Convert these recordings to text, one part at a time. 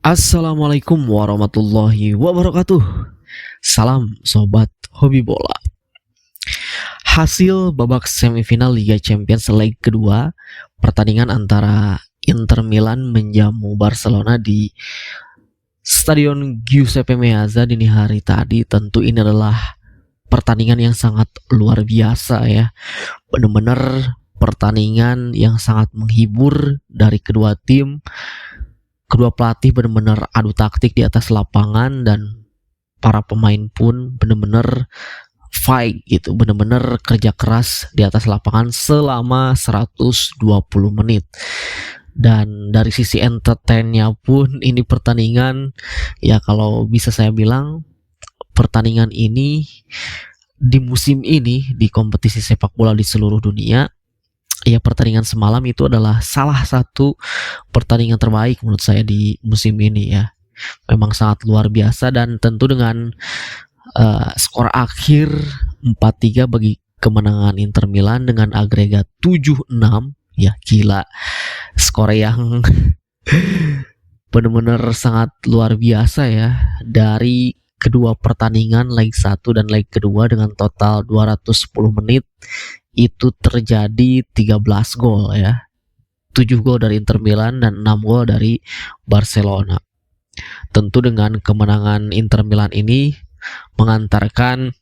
Assalamualaikum warahmatullahi wabarakatuh. Salam sobat hobi bola. Hasil babak semifinal Liga Champions leg kedua, pertandingan antara Inter Milan menjamu Barcelona di Stadion Giuseppe Meazza dini hari tadi. Tentu ini adalah pertandingan yang sangat luar biasa ya. Benar-benar pertandingan yang sangat menghibur dari kedua tim. Kedua pelatih benar-benar adu taktik di atas lapangan dan para pemain pun benar-benar fight gitu, benar-benar kerja keras di atas lapangan selama 120 menit. Dan dari sisi entertainnya pun ini pertandingan ya kalau bisa saya bilang pertandingan ini di musim ini di kompetisi sepak bola di seluruh dunia ya pertandingan semalam itu adalah salah satu pertandingan terbaik menurut saya di musim ini ya. Memang sangat luar biasa dan tentu dengan skor akhir 4-3 bagi kemenangan Inter Milan dengan agregat 7-6 ya gila. Skor yang benar-benar sangat luar biasa ya dari kedua pertandingan leg 1 dan leg kedua dengan total 210 menit itu terjadi 13 gol ya. 7 gol dari Inter Milan dan 6 gol dari Barcelona. Tentu dengan kemenangan Inter Milan ini mengantarkan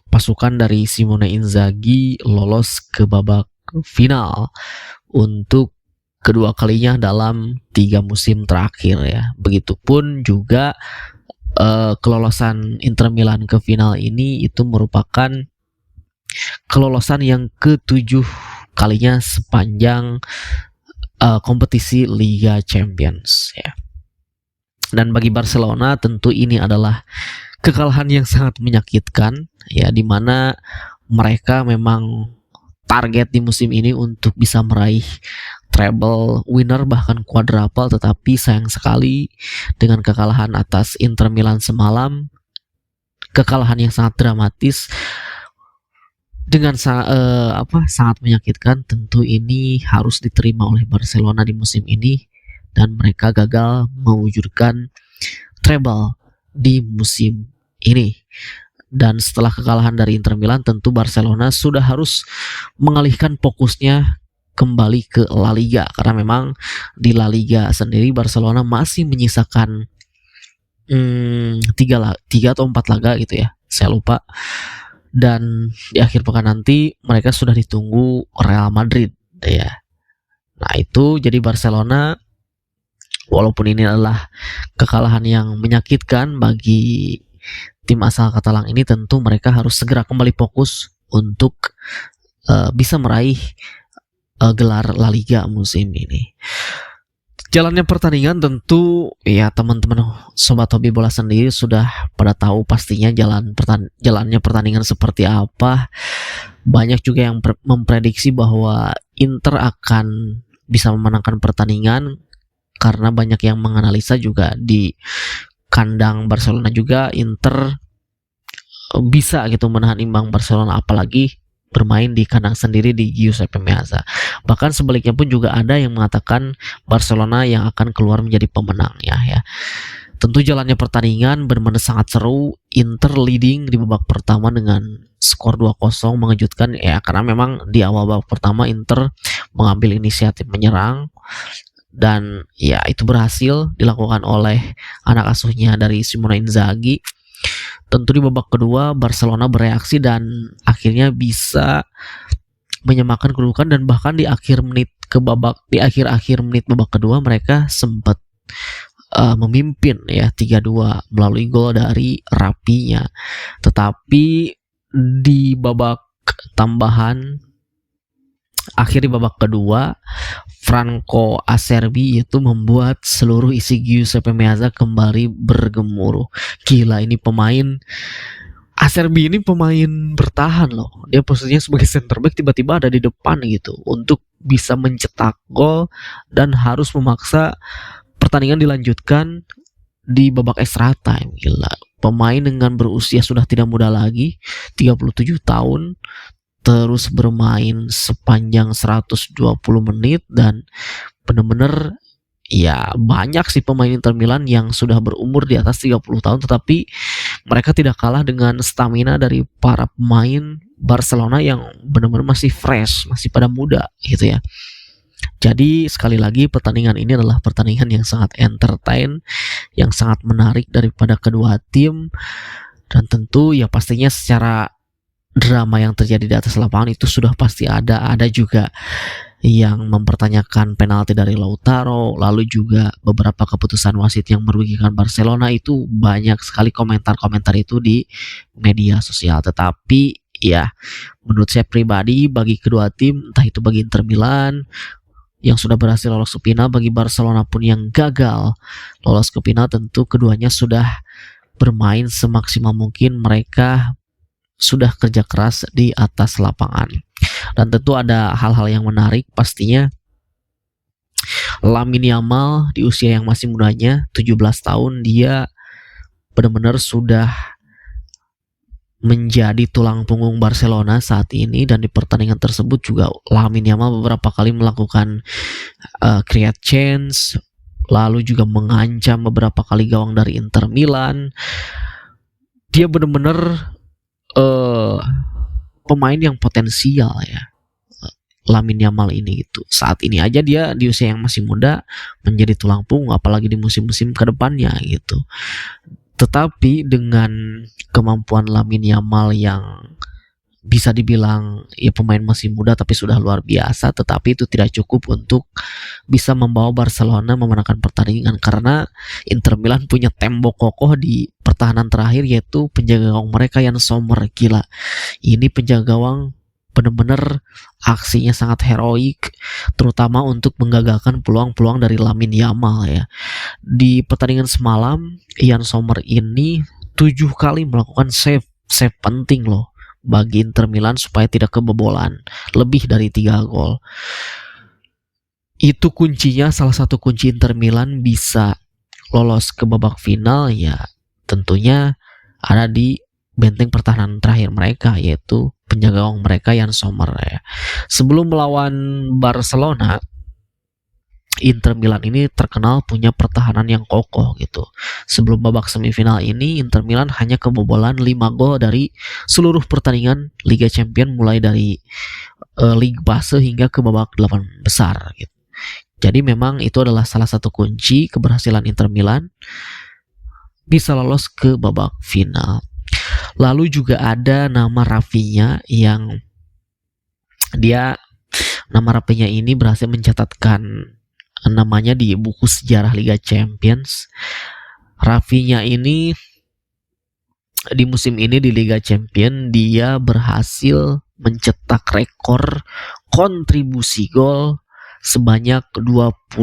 pasukan dari Simone Inzaghi lolos ke babak final untuk kedua kalinya dalam 3 musim terakhir ya. Begitupun juga kelolosan Inter Milan ke final ini itu merupakan kelolosan yang ke-7 kalinya sepanjang kompetisi Liga Champions ya. Dan bagi Barcelona tentu ini adalah kekalahan yang sangat menyakitkan ya, dimana mereka memang target di musim ini untuk bisa meraih treble winner bahkan quadruple, tetapi sayang sekali dengan kekalahan atas Inter Milan semalam, kekalahan yang sangat dramatis dengan sangat menyakitkan. Tentu ini harus diterima oleh Barcelona di musim ini dan mereka gagal mewujudkan treble di musim ini. Dan setelah kekalahan dari Inter Milan, tentu Barcelona sudah harus mengalihkan fokusnya kembali ke La Liga, karena memang di La Liga sendiri Barcelona masih menyisakan 3 atau 4 laga gitu ya, saya lupa. Dan di akhir pekan nanti mereka sudah ditunggu Real Madrid ya. Nah itu jadi Barcelona, walaupun ini adalah kekalahan yang menyakitkan bagi tim asal Katalan ini, tentu mereka harus segera kembali fokus untuk bisa meraih gelar La Liga musim ini. Jalannya pertandingan tentu ya teman-teman sobat hobi bola sendiri sudah pada tahu pastinya jalannya pertandingan seperti apa. Banyak juga yang memprediksi bahwa Inter akan bisa memenangkan pertandingan karena banyak yang menganalisa juga di kandang Barcelona juga Inter bisa gitu menahan imbang Barcelona, apalagi bermain di kandang sendiri di Giuseppe Meazza. Bahkan sebaliknya pun juga ada yang mengatakan Barcelona yang akan keluar menjadi pemenangnya ya. Tentu jalannya pertandingan benar-benar sangat seru. Inter leading di babak pertama dengan skor 2-0 mengejutkan ya, karena memang di awal babak pertama Inter mengambil inisiatif menyerang dan ya itu berhasil dilakukan oleh anak asuhnya dari Simone Inzaghi. Tentu di babak kedua Barcelona bereaksi dan akhirnya bisa menyamakan kedudukan, dan bahkan di akhir menit babak kedua mereka sempat memimpin ya 3-2 melalui gol dari Rapinya. Tetapi di babak tambahan akhir di babak kedua Franco Acerbi itu membuat seluruh isi Giuseppe Meazza kembali bergemuruh. Gila, ini pemain Acerbi ini pemain bertahan loh. Dia posisinya sebagai center back tiba-tiba ada di depan gitu untuk bisa mencetak gol dan harus memaksa pertandingan dilanjutkan di babak extra time. Gila, pemain dengan berusia sudah tidak muda lagi, 37 tahun, terus bermain sepanjang 120 menit dan benar-benar ya banyak sih pemain Inter Milan yang sudah berumur di atas 30 tahun, tetapi mereka tidak kalah dengan stamina dari para pemain Barcelona yang benar-benar masih fresh, masih pada muda gitu ya. Jadi sekali lagi pertandingan ini adalah pertandingan yang sangat entertain, yang sangat menarik daripada kedua tim, dan tentu ya pastinya secara drama yang terjadi di atas lapangan itu sudah pasti ada juga yang mempertanyakan penalti dari Lautaro, lalu juga beberapa keputusan wasit yang merugikan Barcelona. Itu banyak sekali komentar-komentar itu di media sosial. Tetapi ya menurut saya pribadi, bagi kedua tim, entah itu bagi Inter Milan yang sudah berhasil lolos ke final, bagi Barcelona pun yang gagal lolos ke final, tentu keduanya sudah bermain semaksimal mungkin. Mereka sudah kerja keras di atas lapangan. Dan tentu ada hal-hal yang menarik pastinya. Lamine Yamal di usia yang masih mudanya 17 tahun, dia benar-benar sudah menjadi tulang punggung Barcelona saat ini, dan di pertandingan tersebut juga Lamine Yamal beberapa kali melakukan create chance, lalu juga mengancam beberapa kali gawang dari Inter Milan. Dia benar-benar pemain yang potensial ya, Lamine Yamal ini gitu. Saat ini aja dia di usia yang masih muda menjadi tulang punggung, apalagi di musim-musim kedepannya gitu. Tetapi dengan kemampuan Lamine Yamal yang bisa dibilang ya pemain masih muda tapi sudah luar biasa, tetapi itu tidak cukup untuk bisa membawa Barcelona memenangkan pertandingan, karena Inter Milan punya tembok kokoh di pertahanan terakhir, yaitu penjaga gawang mereka Yann Sommer. Gila, ini penjaga gawang benar-benar aksinya sangat heroik, terutama untuk menggagalkan peluang-peluang dari Lamine Yamal ya. Di pertandingan semalam, Yann Sommer ini 7 kali melakukan save penting loh bagi Inter Milan supaya tidak kebobolan lebih dari 3 gol. Itu kuncinya, salah satu kunci Inter Milan bisa lolos ke babak final ya tentunya ada di benteng pertahanan terakhir mereka, yaitu penjaga gawang mereka Yann Sommer ya. Sebelum melawan Barcelona, Inter Milan ini terkenal punya pertahanan yang kokoh gitu. Sebelum babak semifinal ini, Inter Milan hanya kebobolan 5 gol dari seluruh pertandingan Liga Champions, mulai dari Liga Fase hingga ke babak 8 besar gitu. Jadi memang itu adalah salah satu kunci keberhasilan Inter Milan bisa lolos ke babak final. Lalu juga ada nama Rafinha yang nama Rafinha ini berhasil mencatatkan namanya di buku sejarah Liga Champions. Rafinha ini di musim ini di Liga Champions dia berhasil mencetak rekor kontribusi gol sebanyak 21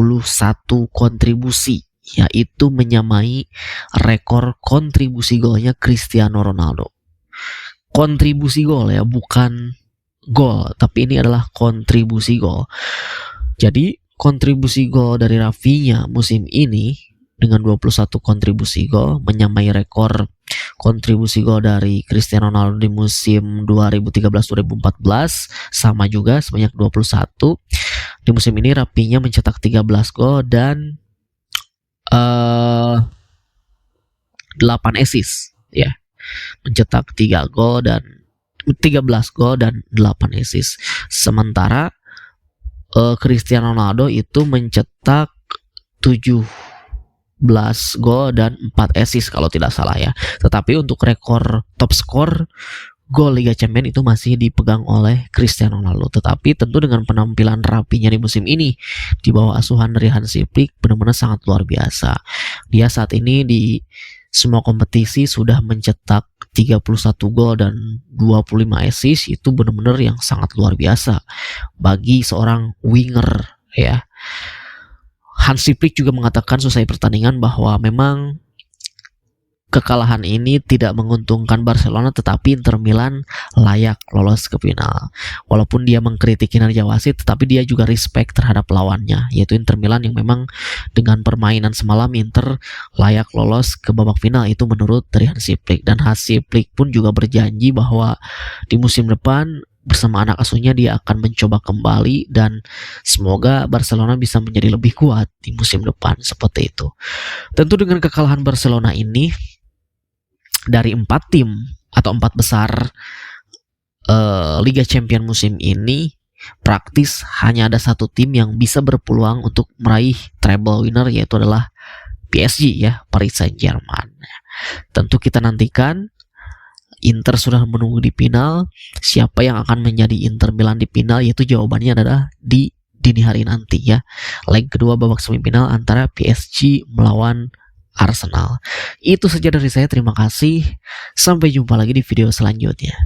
kontribusi, yaitu menyamai rekor kontribusi golnya Cristiano Ronaldo. Kontribusi gol ya, bukan gol, tapi ini adalah kontribusi gol. Jadi kontribusi gol dari Rafinha musim ini dengan 21 kontribusi gol menyamai rekor kontribusi gol dari Cristiano Ronaldo di musim 2013-2014, sama juga sebanyak 21. Di musim ini Rafinha mencetak 13 gol dan 8 assist ya. Mencetak 13 gol dan 8 assist. Sementara Cristiano Ronaldo itu mencetak 17 gol dan 4 assist kalau tidak salah ya. Tetapi untuk rekor top skor gol Liga Champions itu masih dipegang oleh Cristiano Ronaldo. Tetapi tentu dengan penampilan Rafinha di musim ini di bawah asuhan dari Hansi Flick benar-benar sangat luar biasa. Dia saat ini di semua kompetisi sudah mencetak 31 gol dan 25 assist. Itu benar-benar yang sangat luar biasa bagi seorang winger ya. Hansi Flick juga mengatakan selesai pertandingan bahwa memang kekalahan ini tidak menguntungkan Barcelona, tetapi Inter Milan layak lolos ke final. Walaupun dia mengkritik kinerja wasit, tetapi dia juga respect terhadap lawannya, yaitu Inter Milan yang memang dengan permainan semalam Inter layak lolos ke babak final. Itu menurut dari Hansi Flick. Dan Hansi Flick pun juga berjanji bahwa di musim depan bersama anak asuhnya dia akan mencoba kembali, dan semoga Barcelona bisa menjadi lebih kuat di musim depan seperti itu. Tentu dengan kekalahan Barcelona ini dari 4 tim atau 4 besar Liga Champions musim ini, praktis hanya ada satu tim yang bisa berpeluang untuk meraih treble winner, yaitu adalah PSG ya, Paris Saint-Germain. Tentu kita nantikan. Inter sudah menunggu di final. Siapa yang akan menjadi Inter Milan di final, yaitu jawabannya adalah di dini hari nanti ya. Leg kedua babak semifinal antara PSG melawan Arsenal. Itu saja dari saya, terima kasih. Sampai jumpa lagi di video selanjutnya.